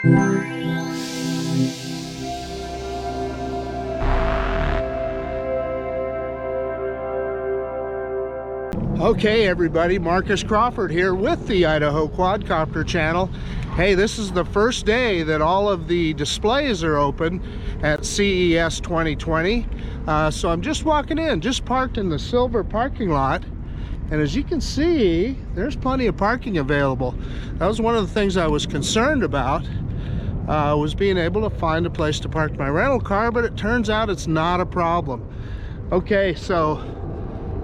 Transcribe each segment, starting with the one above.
Okay everybody, Marcus Crawford here with the Idaho Quadcopter channel. Hey, this is the first day that all of the displays are open at CES 2020. So I'm just walking in, just parked in the silver parking lot. And as you can see, there's plenty of parking available. That was one of the things I was concerned about, was being able to find a place to park my rental car, but it turns out it's not a problem. Okay, so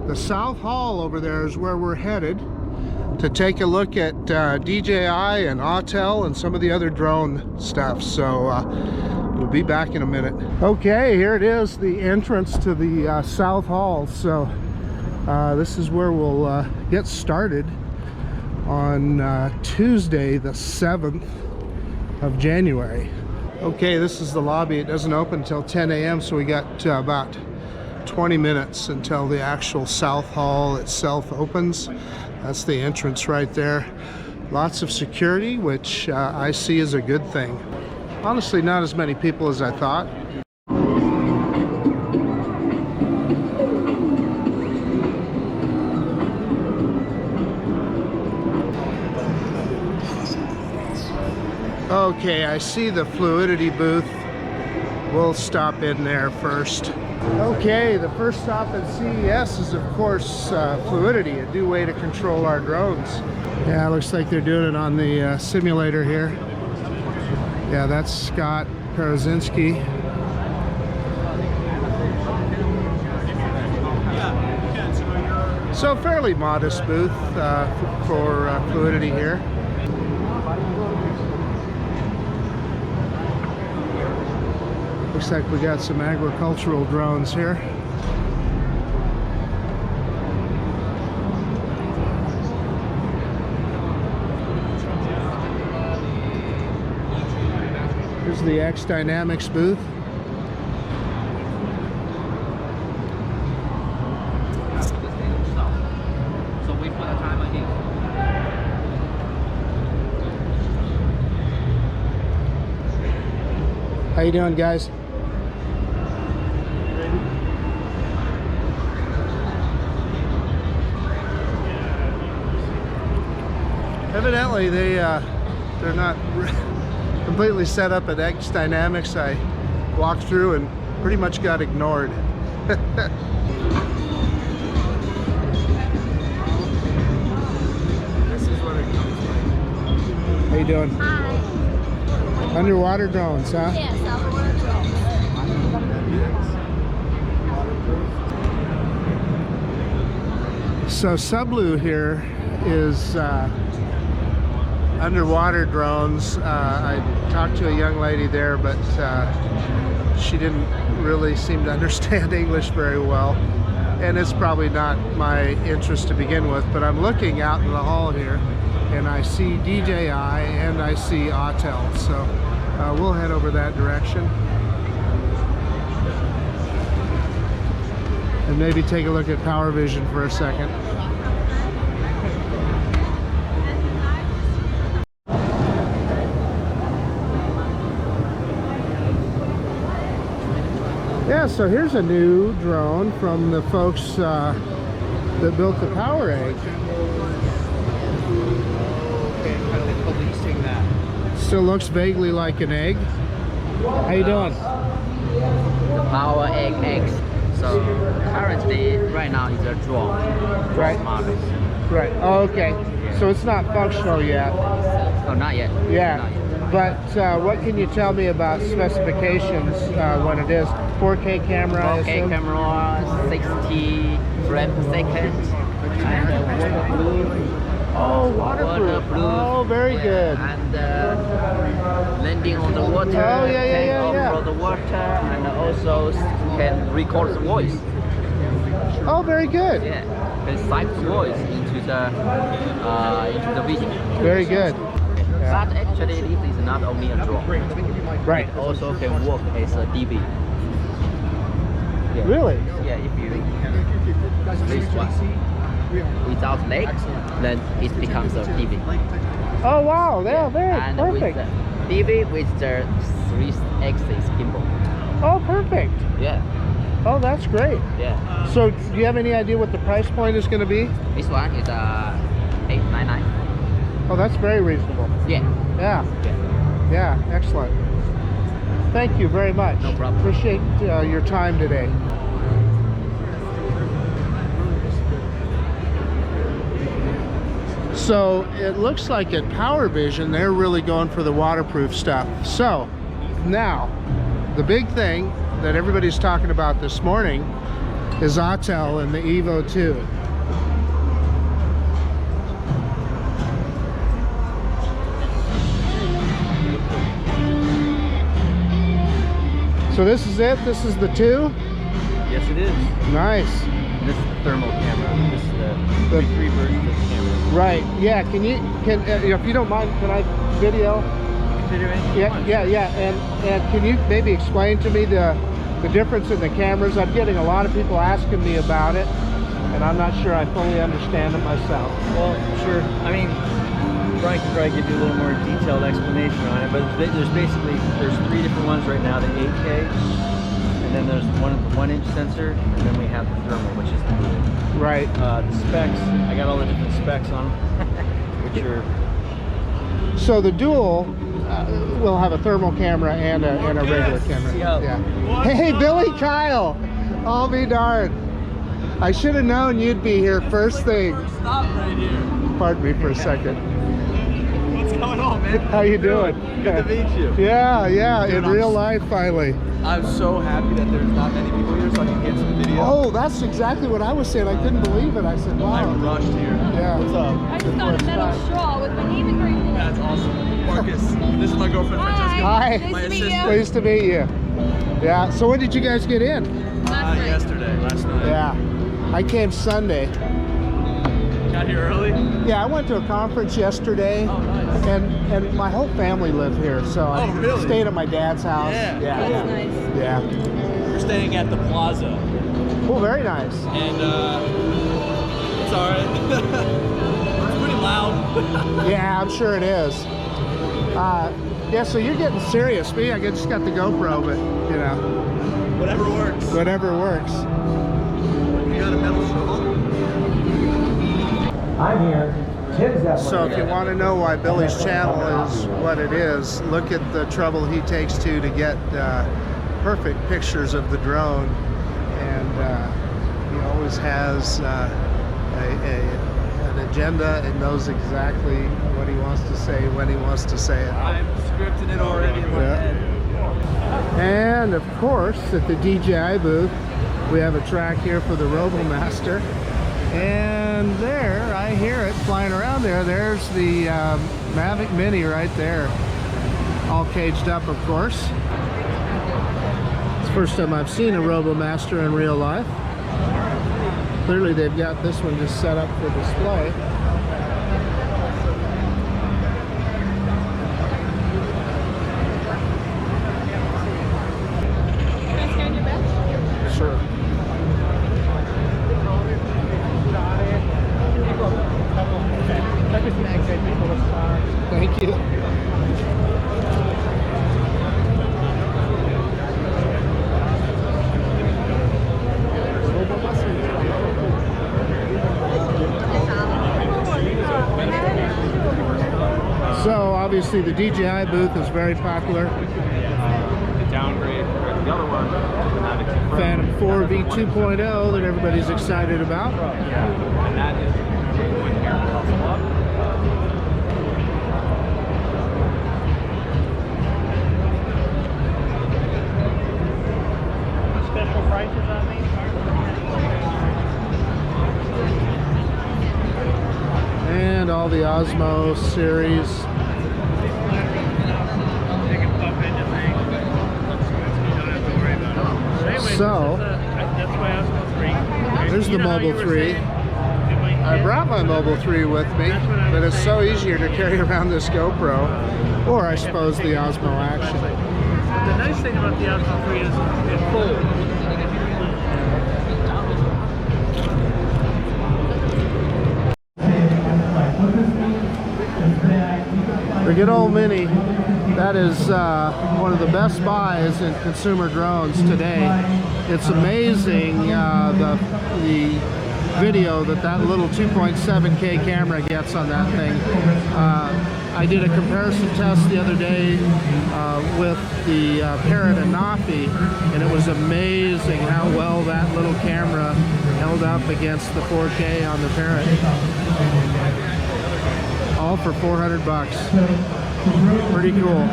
the South Hall over there is where we're headed to take a look at DJI and Autel and some of the other drone stuff. So we'll be back in a minute. Okay, here it is, the entrance to the South Hall. So this is where we'll get started on Tuesday the 7th of January. Okay, this is the lobby. It doesn't open until 10 a.m. so we got about 20 minutes until the actual South Hall itself opens. That's the entrance right there. Lots of security, which I see as a good thing. Honestly, not as many people as I thought. Okay, I see the fluidity booth. We'll stop in there first. Okay, the first stop at CES is of course fluidity, a new way to control our drones. Yeah, it looks like they're doing it on the simulator here. Yeah, that's Scott Parazinski. So fairly modest booth for fluidity here. Looks like we got some agricultural drones here. Here's the X Dynamics booth. So we put a timer here. How you doing, guys? Evidently, they're not completely set up at X Dynamics. I walked through and pretty much got ignored. This is what it comes like. How you doing? Hi. Underwater drones, huh? Yes, underwater drones. So Sublu here is underwater drones. I talked to a young lady there, but she didn't really seem to understand English very well, and it's probably not my interest to begin with. But I'm looking out in the hall here and I see DJI and I see Autel, so we'll head over that direction and maybe take a look at Power Vision for a second. Yeah, so here's a new drone from the folks that built the Power Egg. Still looks vaguely like an egg. How you doing? The Power Egg eggs. So currently, right now, it's a drone. Right. Model. Right. Oh, okay. So it's not functional yet. Oh, not yet. Yeah. Not yet. But what can you tell me about specifications when it is? 4K camera? 4K camera, 60 frames per second, and waterproof. Oh, waterproof. Oh, very good. And landing on the water, Oh, yeah, take yeah, off yeah. from the water, and also can record the voice. Oh, very good. Yeah, can type the voice into the video. Very good. Yeah. But actually, this is not only a drone. Right. It also can work as a DB. Yeah. Really? Yeah, if you this one without legs, then it becomes a DB. Oh wow, yeah, very and perfect. with the DV with the 3-axis gimbal. Oh, perfect. Yeah. Oh, that's great. Yeah. So, do you have any idea what the price point is going to be? This one is $899. Oh, that's very reasonable. Yeah. Yeah. Yeah. Yeah, excellent. Thank you very much. No problem. Appreciate your time today. So it looks like at Power Vision they're really going for the waterproof stuff. So now the big thing that everybody's talking about this morning is Autel and the Evo 2. So this is it? This is the 2? Yes, it is. Nice. This is the thermal camera. This is the three versions of the camera. Right. Yeah. Can if you don't mind, can I video? Yeah. And can you maybe explain to me the difference in the cameras? I'm getting a lot of people asking me about it, and I'm not sure I fully understand it myself. Well, sure. I mean, Brian can probably give you a little more detailed explanation on it, but there's 3 different ones right now: the 8K, and then there's the 1-inch sensor, and then we have the thermal, which is the dual. Right. The specs, I got all the different specs on them, which are. So the dual will have a thermal camera and a regular camera. Yeah. Hey, Billy Kyle! I'll be darned. I should have known you'd be here first thing. Stop right here. Pardon me for a second. What's going on, man? How you doing? Good to meet you. Yeah, in real life finally. I'm so happy that there's not many people here so I can get some video. Oh, that's exactly what I was saying. I couldn't believe it. I said, wow. I rushed here. Yeah. What's up? I just got a metal straw with my name engraved in it. That's awesome. Marcus, this is my girlfriend, Hi. Francesca. Hi. Nice My to meet assistant. you. Pleased to meet you. Yeah, so when did you guys get in? Last Last night. Yeah, I came Sunday. Got here early? Yeah, I went to a conference yesterday. Oh, nice. And my whole family lived here, so I really? stayed at my dad's house. Yeah. That's nice. Yeah. We're staying at the Plaza, Well, very nice. and it's alright. It's pretty loud. Yeah, I'm sure it is. Yeah, so you're getting serious. Me, I just got the GoPro, but you know, Whatever works. whatever works. You got a metal straw? I'm here. Tim's that So if you want to know why Billy's channel is what it is, look at the trouble he takes to get perfect pictures of the drone, and he always has an agenda and knows exactly what he wants to say when he wants to say it. I'm scripting it already in my Yeah. head. And of course, at the DJI booth, we have a track here for the RoboMaster. And there, I hear it flying around there. There's the Mavic Mini right there. All caged up, of course. It's the first time I've seen a RoboMaster in real life. Clearly they've got this one just set up for display. Sure. Thank you. So obviously the DJI booth is very popular. Downgrade. The other one, the Mavic 2 Pro. Phantom 4 V2.0 that everybody's excited about. Yeah, and that is when here comes up. special prices on these? And all the Osmo series. So, there's the Mobile 3. I brought my Mobile 3 with me, but it's so easier to carry around this GoPro, or I suppose the Osmo Action. The nice thing about the Osmo 3 is it folds. The good old Mini. That is one of the best buys in consumer drones today. It's amazing the video that little 2.7K camera gets on that thing. I did a comparison test the other day with the Parrot and Nafi, and it was amazing how well that little camera held up against the 4K on the Parrot. All for 400 bucks. Pretty cool.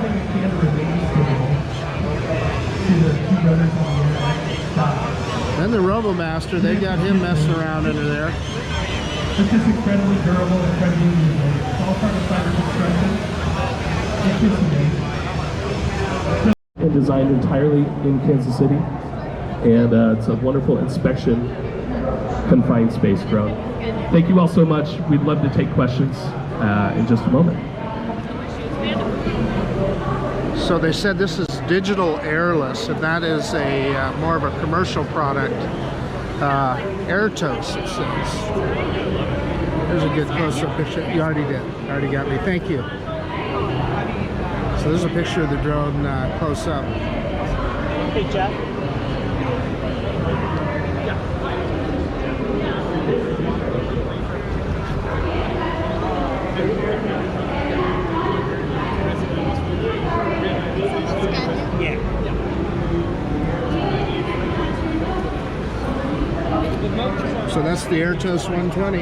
Then the RoboMaster, they got him messing around under there. This is incredibly durable, incredibly usable. It's all part of fiber construction. And designed entirely in Kansas City, and it's a wonderful inspection confined space drone. Thank you all so much. We'd love to take questions in just a moment. So they said this is digital airless, and that is a more of a commercial product. Airtos, it says. There's a good close-up picture. You already did. Already got me. Thank you. So there's a picture of the drone close up. Hey, Jack. So that's the Airtos 120.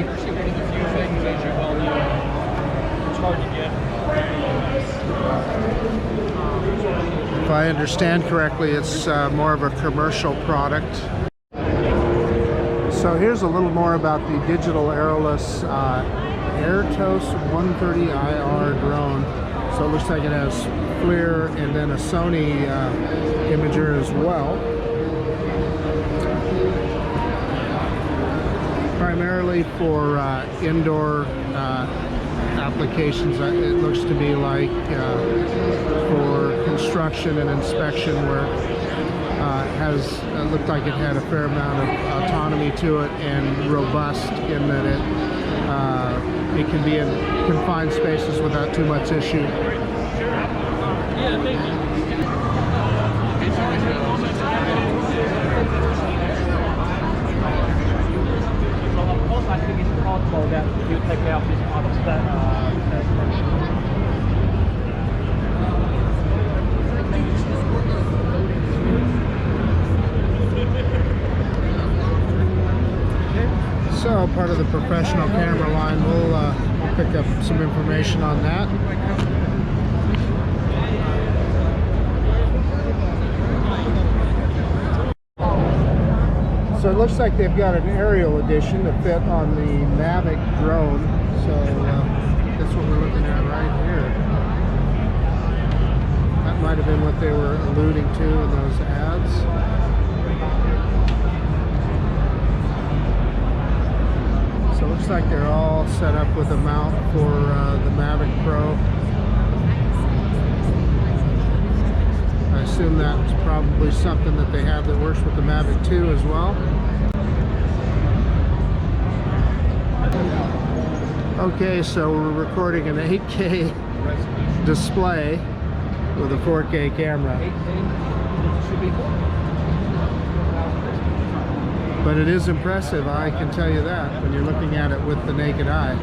If I understand correctly, it's more of a commercial product. So here's a little more about the digital airless Airtos 130 IR drone. So it looks like it has FLIR and then a Sony imager as well. Primarily for indoor applications. It looks to be like for construction and inspection work. Looked like it had a fair amount of autonomy to it and robust in that it can be in confined spaces without too much issue. Yeah, thank you. I think it's possible that you take care of this part of So part of the professional camera line, we'll pick up some information on that. So it looks like they've got an aerial edition to fit on the Mavic drone. So that's what we're looking at right here. That might have been what they were alluding to in those ads. So it looks like they're all set up with a mount for the Mavic Pro. I assume that's probably something that they have that works with the Mavic 2 as well. Okay, so we're recording an 8K display with a 4K camera. But it is impressive, I can tell you that, when you're looking at it with the naked eye.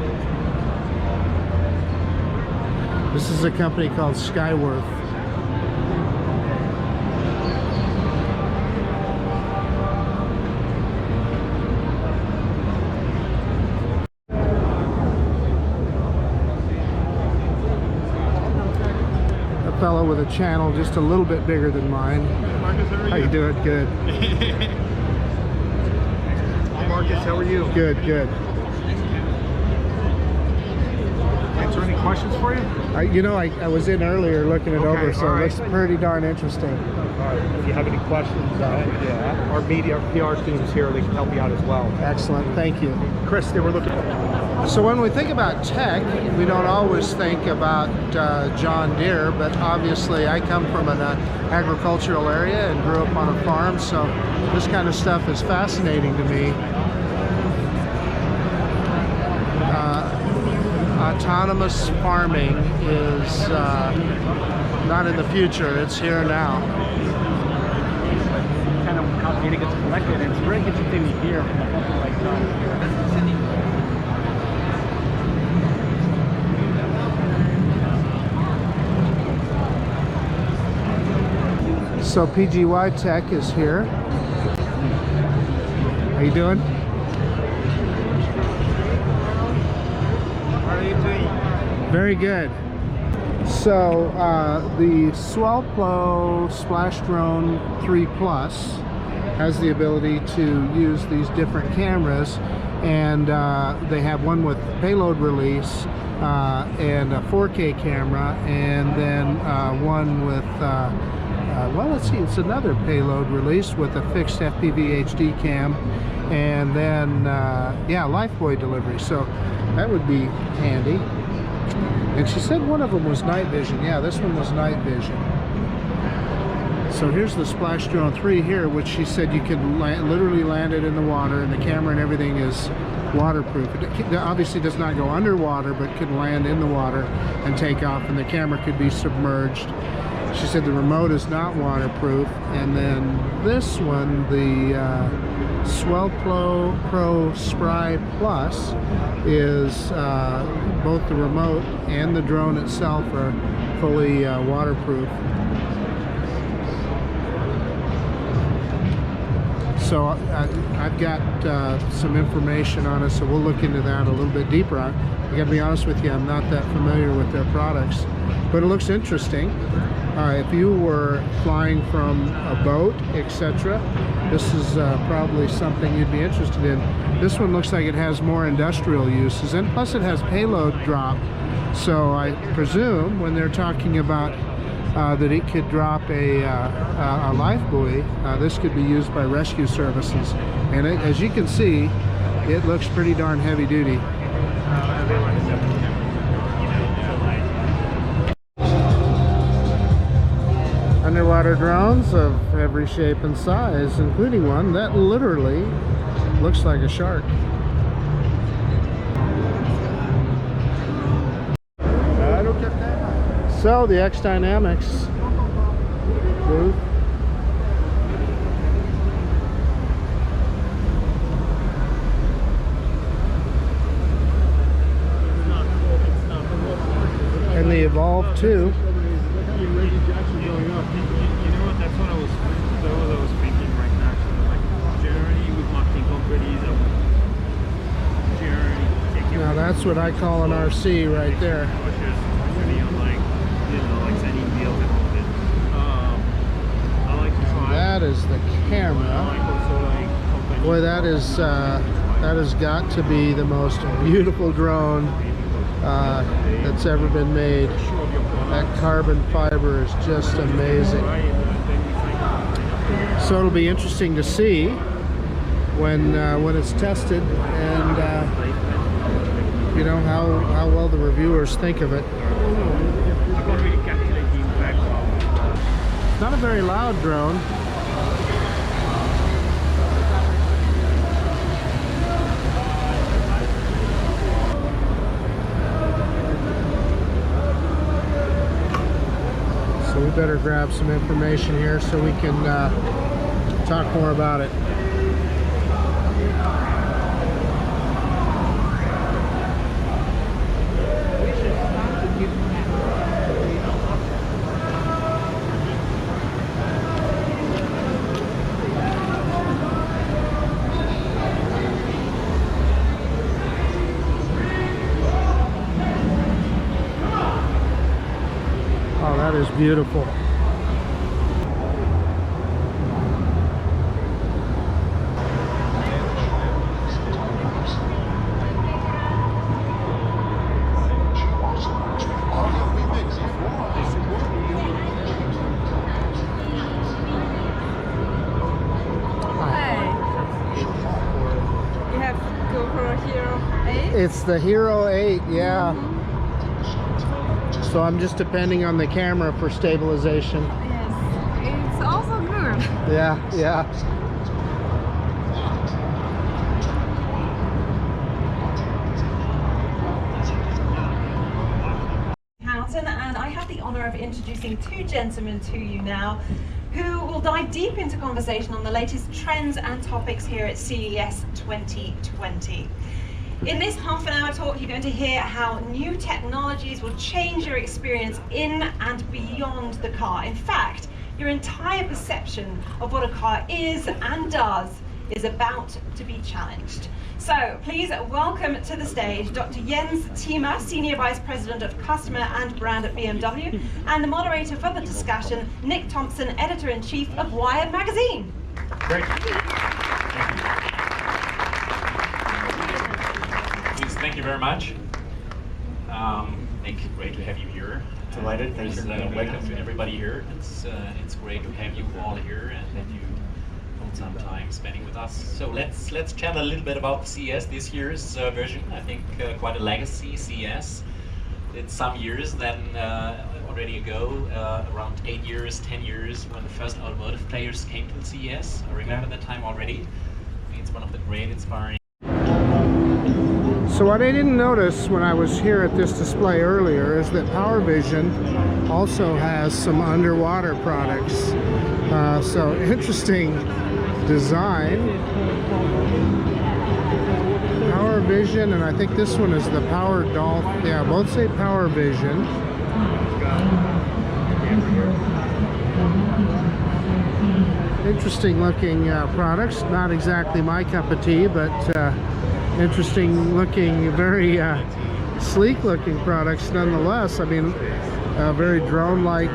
This is a company called Skyworth. A fellow with a channel just a little bit bigger than mine. Marcus, how are you? How you doing? Good. Marcus, how are you? Good, good. Answer any questions for you? I was in earlier looking it over, so all it right. looks pretty darn interesting. All right. If you have any questions, our media, our PR team is here. They can help you out as well. Excellent, thank you. Chris, they were looking. So when we think about tech, we don't always think about John Deere, but obviously I come from an agricultural area and grew up on a farm, so this kind of stuff is fascinating to me. autonomous farming is not in the future, it's here now. Kind of how data gets collected, and it's very interesting to hear from a company like So PGY Tech is here. How you doing? How are you doing? Very good. So the Swellplo Splash Drone 3 Plus has the ability to use these different cameras, and they have one with payload release and a 4K camera, and then one with well, let's see, it's another payload release with a fixed FPV HD cam, and then yeah, Lifebuoy delivery. So that would be handy. And she said one of them was night vision. Yeah, this one was night vision. So here's the Splash Drone 3 here, which she said you can literally land it in the water, and the camera and everything is waterproof. It obviously does not go underwater, but can land in the water and take off, and the camera could be submerged. She said the remote is not waterproof. And then this one, the Swellplo Pro Spry Plus, is both the remote and the drone itself are fully waterproof. So I've got some information on it, so we'll look into that a little bit deeper. I gotta be honest with you, I'm not that familiar with their products, but it looks interesting. If you were flying from a boat, etc., this is probably something you'd be interested in. This one looks like it has more industrial uses, and plus it has payload drop. So I presume when they're talking about that it could drop a life buoy, this could be used by rescue services. And as you can see, it looks pretty darn heavy duty. Underwater drones of every shape and size, including one that literally looks like a shark. So the X Dynamics booth. And the Evolve 2. You know what? That's what I was thinking right now. Like generally with marketing companies, generally taking. Now that's what I call an RC right there. That is the camera. Boy, that has got to be the most beautiful drone that's ever been made. That carbon fiber is just amazing. So it'll be interesting to see when it's tested, and you know how well the reviewers think of it. It's not a very loud drone. So we better grab some information here so we can talk more about it. Oh, that is beautiful. It's the Hero 8, yeah. So I'm just depending on the camera for stabilization. Yes, it's also good. Yeah, yeah. introducing two gentlemen to you now who will dive deep into conversation on the latest trends and topics here at CES 2020. In this half-an-hour talk, you're going to hear how new technologies will change your experience in and beyond the car. In fact, your entire perception of what a car is and does is about to be challenged. So please welcome to the stage Dr. Jens Thiemer, Senior Vice President of Customer and Brand at BMW, and the moderator for the discussion, Nick Thompson, Editor-in-Chief of Wired Magazine. Great. Please, thank you very much. Nick, great to have you here. Delighted. Thanks for having me. Welcome to everybody here. It's great to have you all here and that you hold some time spending with us. So let's chat a little bit about the CES, this year's version. I think quite a legacy CES. It's some years then already ago, around 8 years, 10 years, when the first automotive players came to the CES. I remember that time already. I think it's one of the great inspiring. So what I didn't notice when I was here at this display earlier is that PowerVision also has some underwater products. So interesting design. PowerVision, and I think this one is the Power Dolphin. Yeah, both say PowerVision. Interesting looking products. Not exactly my cup of tea, but interesting looking, very sleek looking products nonetheless. I mean, a very drone-like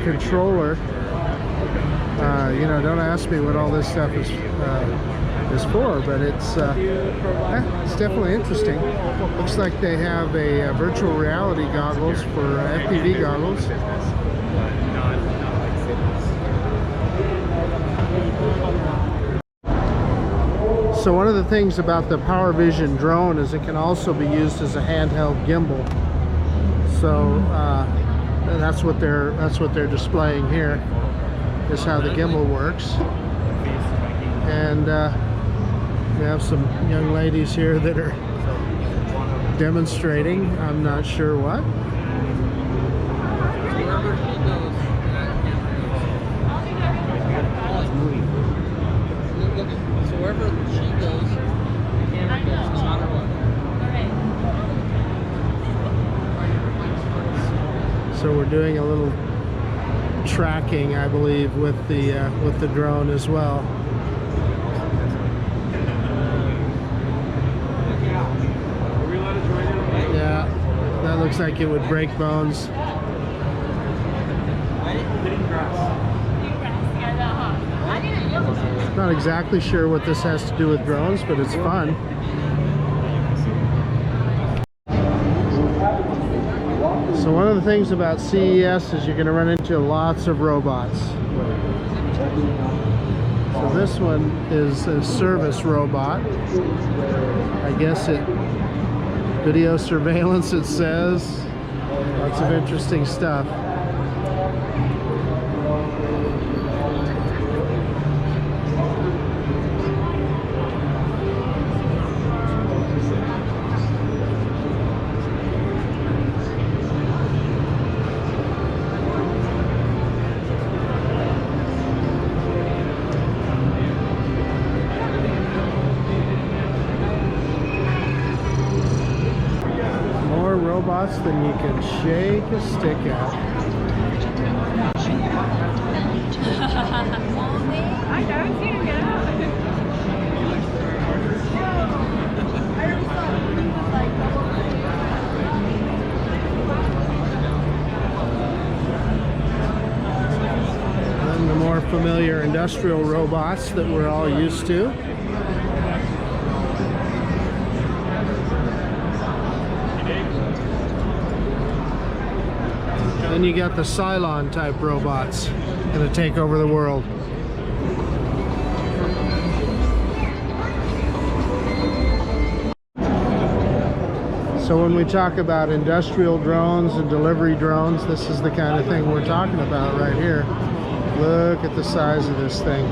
controller. You know, don't ask me what all this stuff is for, but it's definitely interesting. Looks like they have a virtual reality goggles for FPV goggles. So one of the things about the PowerVision drone is it can also be used as a handheld gimbal. So that's what they're displaying here, is how the gimbal works. And we have some young ladies here that are demonstrating. I'm not sure what. So we're doing a little tracking, I believe, with the drone as well. Yeah, that looks like it would break bones. Not exactly sure what this has to do with drones, but it's fun. So one of the things about CES is you're going to run into lots of robots. So this one is a service robot. I guess video surveillance, it says. Lots of interesting stuff. Robots than you can shake a stick at. I don't see him get out. And the more familiar industrial robots that we're all used to. Then you got the Cylon type robots gonna take over the world. So when we talk about industrial drones and delivery drones, this is the kind of thing we're talking about right here. Look at the size of this thing.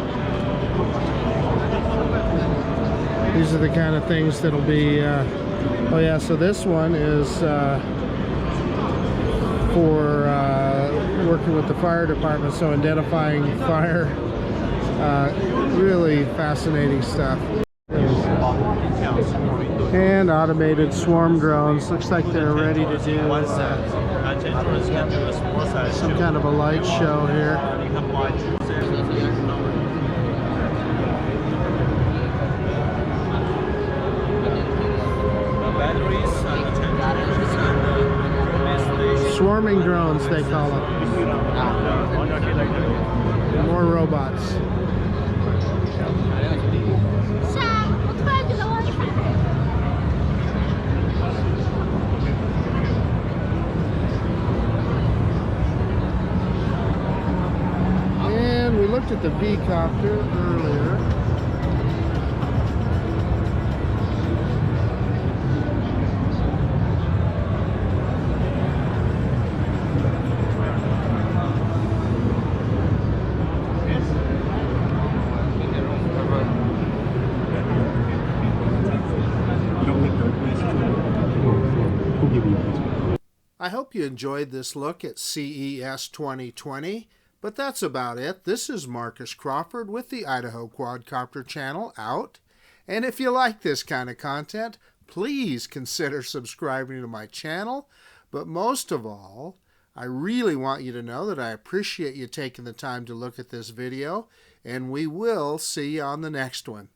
These are the kind of things that'll be, oh yeah, so this one is for working with the fire department, so identifying fire. Really fascinating stuff. And automated swarm drones. Looks like they're ready to do some kind of a light show here. Swarming drones, they call them. More robots. And we looked at the V-copter earlier. I hope you enjoyed this look at CES 2020, but that's about it. This is Marcus Crawford with the Idaho Quadcopter channel out. And if you like this kind of content, please consider subscribing to my channel. But most of all, I really want you to know that I appreciate you taking the time to look at this video, and we will see you on the next one.